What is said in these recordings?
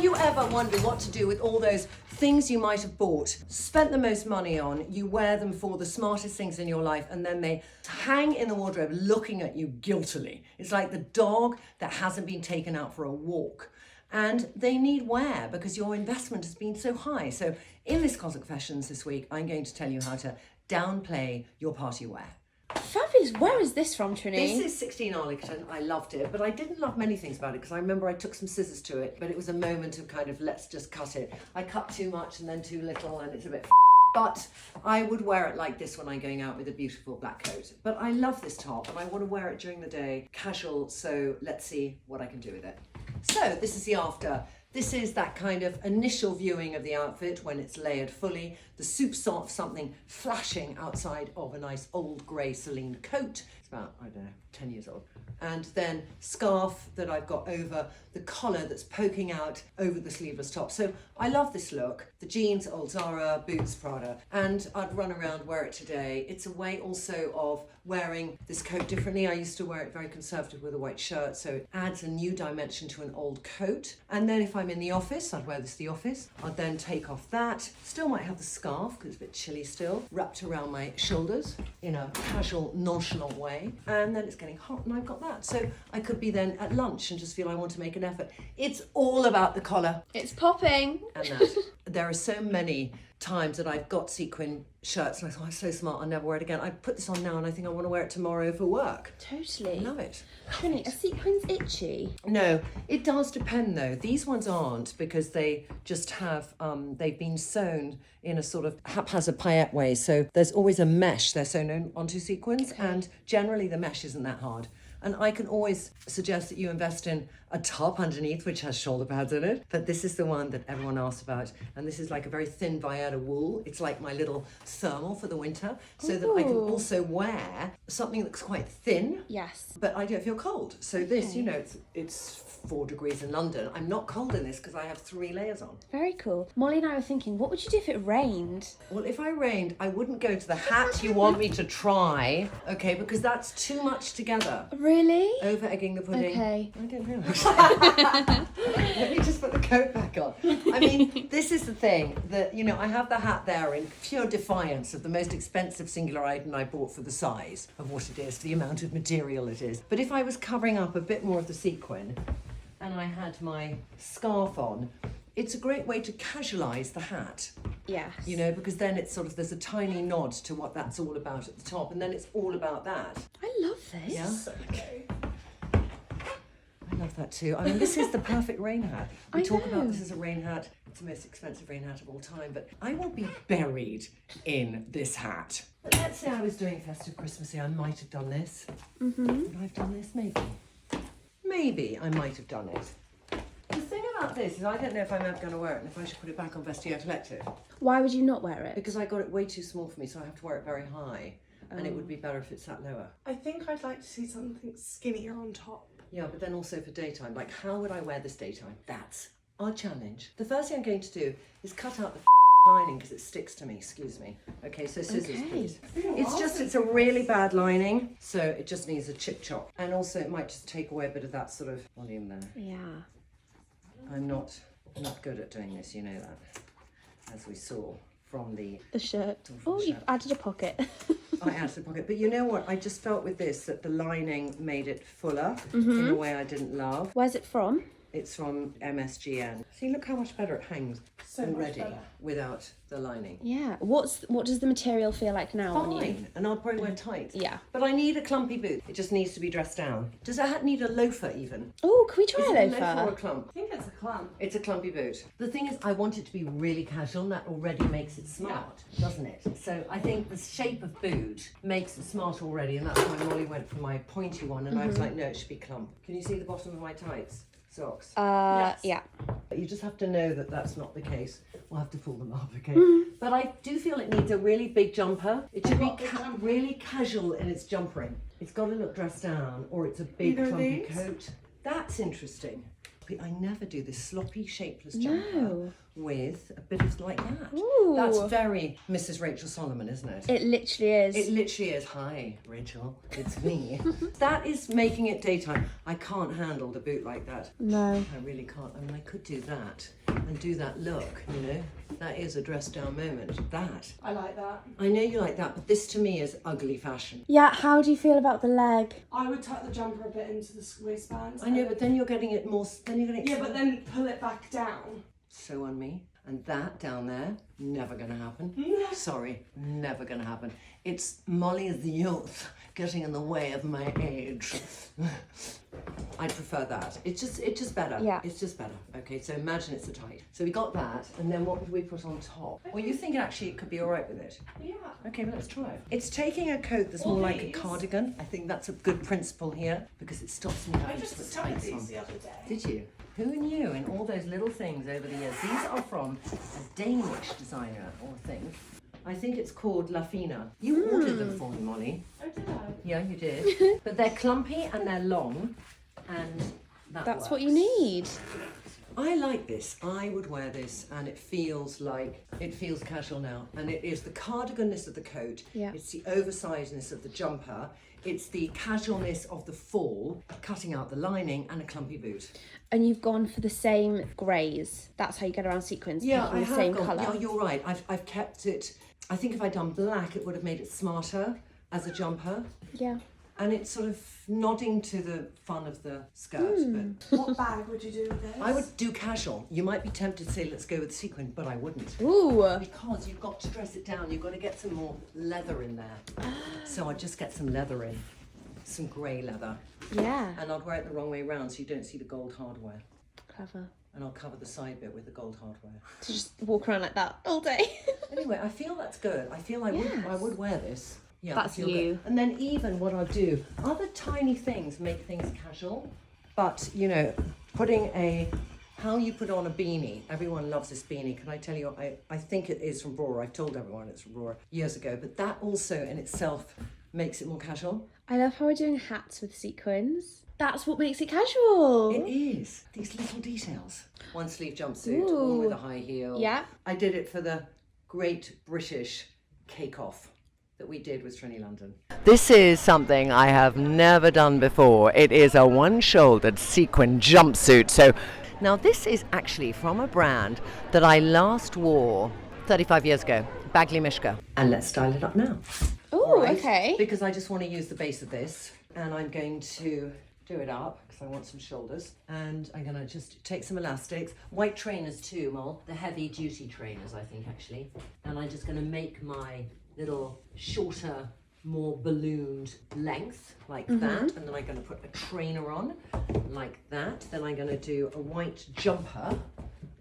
Have you ever wondered what to do with all those things you might have bought, spent the most money on, you wear them for the smartest things in your life, and then they hang in the wardrobe looking at you guiltily? It's like the dog that hasn't been taken out for a walk. And they need wear because your investment has been so high. So in this Closet Confessions this week, I'm going to tell you how to downplay your party wear. Fabulous. Where is this from, Trinny? This is 16 Arlington. I loved it, but I didn't love many things about it because I remember I took some scissors to it, but it was a moment of kind of, let's just cut it. I cut too much and then too little, and it's a bit but I would wear it like this when I'm going out with a beautiful black coat. But I love this top and I want to wear it during the day, casual, so let's see what I can do with it. So this is the after. This is that kind of initial viewing of the outfit when it's layered fully. The soup's of something flashing outside of a nice old grey Celine coat. It's about, I don't know, 10 years old. And then scarf that I've got over the collar that's poking out over the sleeveless top. So I love this look. The jeans, old Zara, boots, Prada. And I'd run around, wear it today. It's a way also of wearing this coat differently. I used to wear it very conservative with a white shirt, so it adds a new dimension to an old coat. And then if I'm in the office, I'd wear this to the office. I'd then take off that. Still might have the scarf because it's a bit chilly still, wrapped around my shoulders in a casual, nonchalant way. And then it's getting hot and I've got that. So I could be then at lunch and just feel I want to make an effort. It's all about the collar. It's popping. And that. There are so many times that I've got sequin shirts and I thought, I'm so smart, I'll never wear it again. I put this on now and I think I want to wear it tomorrow for work. Totally. I love it. Trinny, are sequins itchy? No, it does depend though. These ones aren't because they just have, they've been sewn in a sort of haphazard paillette way. So there's always a mesh they're sewn onto sequins, and generally the mesh isn't that hard. And I can always suggest that you invest in a top underneath, which has shoulder pads in it. But this is the one that everyone asks about. And this is like a very thin Viada wool. It's like my little thermal for the winter, so that I can also wear something that's quite thin. Yes. But I don't feel cold. So this, you know, it's 4 degrees in London. I'm not cold in this because I have 3 layers on. Very cool. Molly and I were thinking, what would you do if it rained? Well, if I rained, I wouldn't go to the hat you want me to try, okay, because that's too much together. Really? Over egging the pudding. Okay. I don't know. Let me just put the coat back on. I mean, this is the thing that, you know, I have the hat there in pure defiance of the most expensive singular item I bought for the size of what it is, for the amount of material it is. But if I was covering up a bit more of the sequin and I had my scarf on, it's a great way to casualise the hat. Yes. You know, because then it's sort of, there's a tiny nod to what that's all about at the top, and then it's all about that. I love this. Yeah? Okay. I love that too. I mean, this is the perfect rain hat. We talk about this as a rain hat. It's the most expensive rain hat of all time, but I will be buried in this hat. But let's say I was doing festive Christmassy, I might have done this. Would I have done this? Maybe. Maybe I might have done it. The thing about this is I don't know if I'm ever going to wear it and if I should put it back on Vestiaire Collective. Why would you not wear it? Because I got it way too small for me, so I have to wear it very high. And it would be better if it sat lower. I think I'd like to see something skinnier on top. Yeah, but then also for daytime. Like, how would I wear this daytime? That's our challenge. The first thing I'm going to do is cut out the lining because it sticks to me. Excuse me. Okay, so scissors, please. It's a really bad lining, so it just needs a chip chop. And also it might just take away a bit of that sort of volume there. Yeah. I'm not good at doing this, you know that, as we saw from the shirt. Oh, you've added a pocket. I added a pocket, but you know what? I just felt with this that the lining made it fuller in a way I didn't love. Where's it from? It's from MSGN. See, look how much better it hangs already without the lining. Yeah. What does the material feel like now on you? Fine, and I'll probably wear tights. Yeah. But I need a clumpy boot. It just needs to be dressed down. Does a hat need a loafer even? Oh, can we try Is a it loafer? a loafer or a clump? I think it's a clump. It's a clumpy boot. The thing is, I want it to be really casual, and that already makes it smart, doesn't it? So I think the shape of boot makes it smart already, and that's why Molly went for my pointy one, and I was like, no, it should be clump. Can you see the bottom of my tights? Socks. Yes. Yeah. You just have to know that that's not the case. We'll have to pull them up, okay? But I do feel it needs a really big jumper. It should be really casual in its jumpering. It's got to look dressed down, or it's a big clumpy coat. That's interesting. I never do this sloppy, shapeless jumper No. with a bit of like that. Ooh. That's very Mrs. Rachel Solomon, isn't it? It literally is. It literally is. Hi, Rachel, it's me. That is making it daytime. I can't handle the boot like that. No. I really can't. I mean, I could do that and do that look, you know. That is a dressed down moment. That. I like that. I know you like that, but this to me is ugly fashion. Yeah, how do you feel about the leg? I would tuck the jumper a bit into the waistband. I know, but then you're getting it more, then you're getting it. Yeah, but then pull it back down. So on me. And that down there, never gonna happen. Sorry, never gonna happen. It's Molly's youth getting in the way of my age. I prefer that. It's just better. Yeah. It's just better. Okay, so imagine it's a tight. So we got that, and then what would we put on top? Well, you think actually it could be all right with it? Yeah. Okay, well, let's try it. It's taking a coat that's more like a cardigan. I think that's a good principle here because it stops me I having to just put started tights on. these the other day. Did you? Who knew in all those little things over the years? These are from a Danish designer or thing. I think it's called La Fina. You ordered them for me, Molly. Oh, did I? Yeah, you did. But they're clumpy and they're long, and That's what works. you need. I like this. I would wear this, and it feels casual now. And it is the cardiganness of the coat. Yeah. It's the oversizedness of the jumper. It's the casualness of the fall, cutting out the lining, and a clumpy boot. And you've gone for the same greys. That's how you get around sequins. Yeah, picking I the have same gone. colour. Yeah, you're right. I've kept it. I think if I'd done black, it would have made it smarter as a jumper. Yeah. And it's sort of nodding to the fun of the skirt. But What bag would you do with this? I would do casual. You might be tempted to say, let's go with sequin, but I wouldn't. Ooh. Because you've got to dress it down. You've got to get some more leather in there. So I'd just get some leather in. Some grey leather. Yeah. And I'd wear it the wrong way round so you don't see the gold hardware. Clever. And I'll cover the side bit with the gold hardware. To just walk around like that all day. Anyway, I feel that's good. I feel I would wear this. Yeah, That's I feel you. good. And then even what I'll do, other tiny things make things casual. But, you know, how you put on a beanie. Everyone loves this beanie. Can I tell you, I think it is from Brora. I've told everyone it's from Brora years ago. But that also in itself makes it more casual. I love how we're doing hats with sequins. That's what makes it casual. It is. These little details. One sleeve jumpsuit, one with a high heel. Yeah. I did it for the Great British Cake Off that we did with Trinny London. This is something I have never done before. It is a one-shouldered sequin jumpsuit. So now this is actually from a brand that I last wore 35 years ago, Bagley Mishka. And let's style it up now. Oh, Right? okay. Because I just want to use the base of this, and I'm going to do it up because I want some shoulders, and I'm going to just take some elastics, white trainers too, Mol, the heavy duty trainers I think actually, and I'm just going to make my little shorter, more ballooned length like that, and then I'm going to put a trainer on like that. Then I'm going to do a white jumper,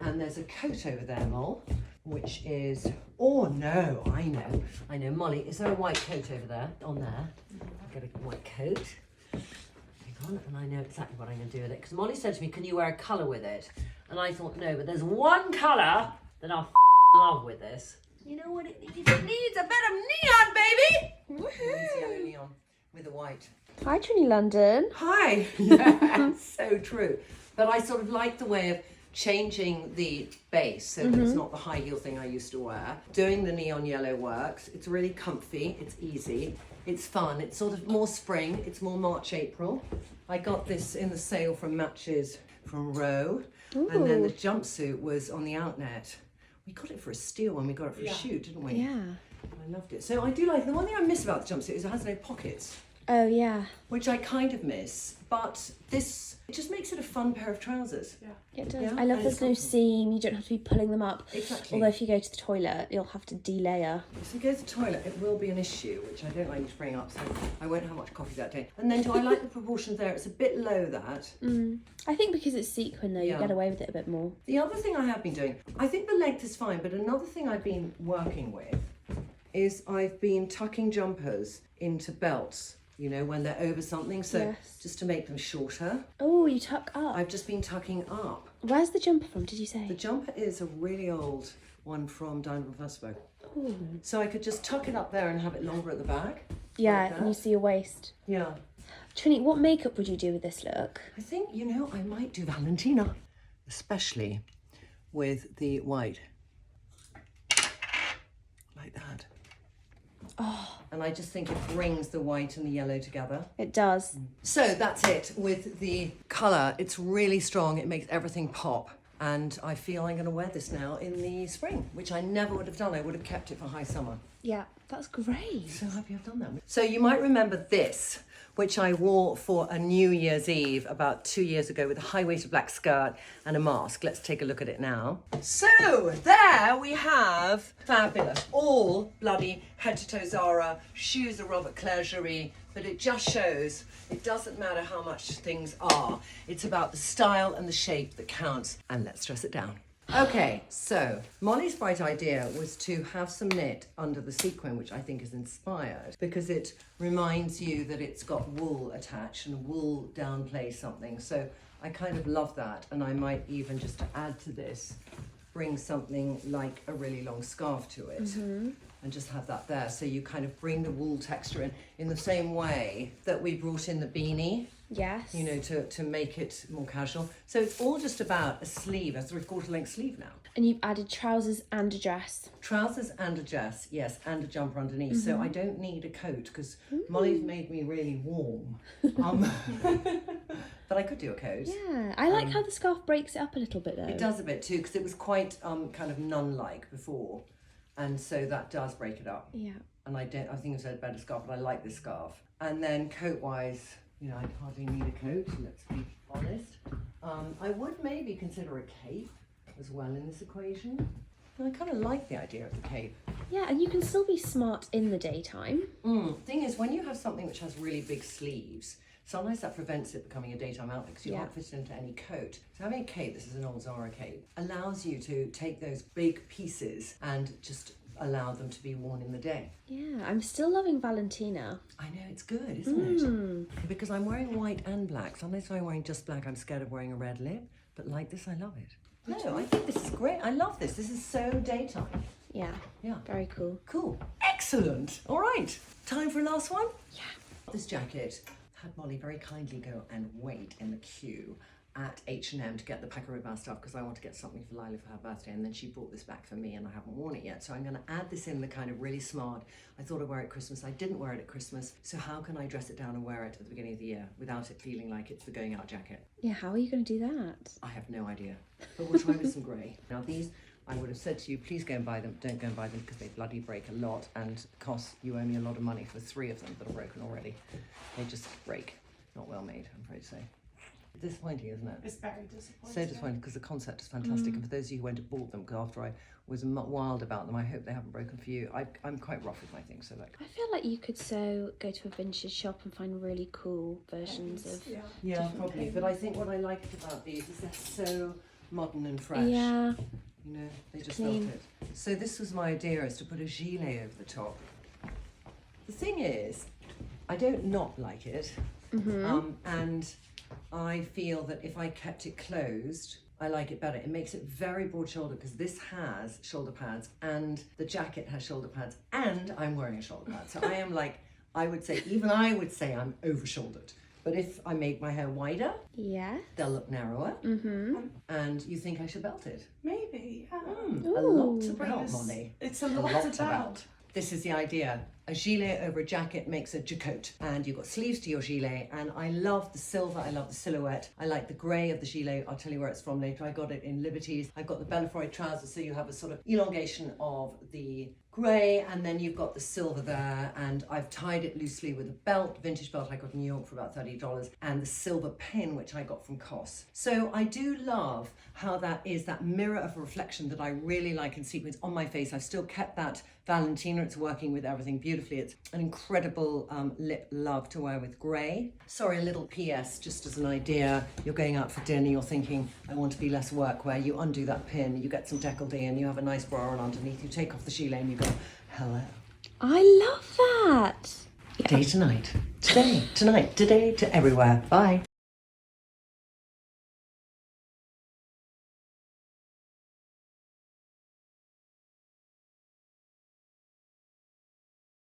and there's a coat over there, Mol, which is, oh no, I know, Molly, is there a white coat over there, on there? I've got a white coat. Hang on, and I know exactly what I'm going to do with it, because Molly said to me, can you wear a colour with it? And I thought, no, but there's one colour that I love with this. You know what it needs? It needs a bit of neon, baby! It needs yellow neon with a white. Hi, Trinny London. Hi! Yeah, so true. But I sort of like the way of changing the base so that it's not the high heel thing I used to wear. Doing the neon yellow works. It's really comfy, it's easy, it's fun, it's sort of more spring, it's more March, April. I got this in the sale from Matches from Row, and then the jumpsuit was on the Outnet. We got it for a steal when we got it for a shoot, didn't we? Yeah. I loved it. So I do like, the one thing I miss about the jumpsuit is it has no pockets, Oh, yeah. which I kind of miss, but this, it just makes it a fun pair of trousers. Yeah. It does. Yeah, I love and there's it's no comfortable. seam. You don't have to be pulling them up. Exactly. Although if you go to the toilet, you'll have to delayer. If you go to the toilet, it will be an issue, which I don't like to bring up, so I won't have much coffee that day. And then do I like the proportions there? It's a bit low, that. I think because it's sequin though, you Yeah. get away with it a bit more. The other thing I have been doing, I think the length is fine, but another thing I've been working with is I've been tucking jumpers into belts, you know, when they're over something, so Yes. just to make them shorter. Oh, you tuck up. I've just been tucking up. Where's the jumper from, did you say? The jumper is a really old one from Diamond Festival. Ooh. So I could just tuck it up there and have it longer at the back. Yeah, like and you that. see your waist. Yeah. Trinny, what makeup would you do with this look? I think, you know, I might do Valentina, especially with the white. Like that. Oh, And I just think it brings the white and the yellow together. it does. So that's it with the colour. It's really strong. It makes everything pop. And I feel I'm going to wear this now in the spring, which I never would have done. I would have kept it for high summer. Yeah, that's great. So happy I've done that. So you might remember this, which I wore for a New Year's Eve about 2 years ago with a high-waisted black skirt and a mask. Let's take a look at it now. So there we have fabulous, all bloody head to toe Zara, shoes are Robert Clergerie, but it just shows it doesn't matter how much things are. It's about the style and the shape that counts. And let's dress it down. Okay, so Molly's bright idea was to have some knit under the sequin, which I think is inspired because it reminds you that it's got wool attached and wool downplays something. So I kind of love that. And I might even, just to add to this, bring something like a really long scarf to it. And just have that there. So you kind of bring the wool texture in the same way that we brought in the beanie. Yes. You know, to make it more casual. So it's all just about a sleeve, a 3/4 length sleeve now. And you've added trousers and a dress. Trousers and a dress, yes, and a jumper underneath. So I don't need a coat because Molly's made me really warm. But I could do a coat. Yeah, I like how the scarf breaks it up a little bit though. It does a bit too because it was quite kind of nun-like before. And so that does break it up. Yeah. And I think I've said a better scarf, but I like this scarf. And then coat-wise, you know, I hardly need a coat, let's be honest. I would maybe consider a cape as well in this equation. And I kind of like the idea of the cape. Yeah, and you can still be smart in the daytime. Thing is, when you have something which has really big sleeves, sometimes that prevents it becoming a daytime outfit because you can't fit it into any coat. So having a cape, this is an old Zara cape, allows you to take those big pieces and just allow them to be worn in the day. Yeah, I'm still loving Valentina. I know, it's good, isn't it? Because I'm wearing white and black. Sometimes when I'm wearing just black, I'm scared of wearing a red lip. But like this, I love it. No, I think this is great. I love this. This is so daytime. Yeah. Yeah. Very cool. Cool. Excellent. All right. Time for a last one? Yeah. This jacket had Molly very kindly go and wait in the queue at H&M to get the Paco stuff because I want to get something for Lila for her birthday, and then she brought this back for me and I haven't worn it yet. So I'm going to add this in the kind of really smart. I thought I'd wear it at Christmas. I didn't wear it at Christmas. So how can I dress it down and wear it at the beginning of the year without it feeling like it's the going out jacket? Yeah, how are you going to do that? I have no idea. But we'll try with some grey. Now these, I would have said to you, please go and buy them. Don't go and buy them because they bloody break a lot and cost you owe me a lot of money for 3 of them that are broken already. They just break. Not well made, I'm afraid to say. Disappointing, isn't it? It's very disappointing. So disappointing because the concept is fantastic, and for those of you who went and bought them, because after I was wild about them, I hope they haven't broken for you. I'm quite rough with my things, so like. I feel like you could go to a vintage shop and find really cool versions of. Yeah, probably. But I think what I liked about these is they're so modern and fresh. Yeah. You know, they just Clean. felt it. So this was my idea, is to put a gilet over the top. The thing is, I don't not like it, and I feel that if I kept it closed, I like it better. It makes it very broad shoulder because this has shoulder pads and the jacket has shoulder pads and I'm wearing a shoulder pad. So I am like, I would say I'm over shouldered. But if I make my hair wider, they'll look narrower. And you think I should belt it? Maybe, yeah. A lot to belt, Molly. It's a lot to belt. This is the idea. A gilet over a jacket makes a jacote, and you've got sleeves to your gilet, and I love the silver, I love the silhouette, I like the grey of the gilet. I'll tell you where it's from later. I got it in Liberties. I've got the Bellafroy trousers, so you have a sort of elongation of the grey, and then you've got the silver there, and I've tied it loosely with a belt, vintage belt I got in New York for about $30, and the silver pin which I got from COS. So I do love how that is that mirror of a reflection that I really like in sequins on my face. I've still kept that Valentina. It's working with everything beautifully. It's an incredible lip love to wear with grey. Sorry, a little PS just as an idea. You're going out for dinner, you're thinking I want to be less workwear. You undo that pin, you get some décolleté, and you have a nice bra on underneath. You take off the gilet and you go, hello. I love that. Day to night. Today, tonight, today, to everywhere. Bye.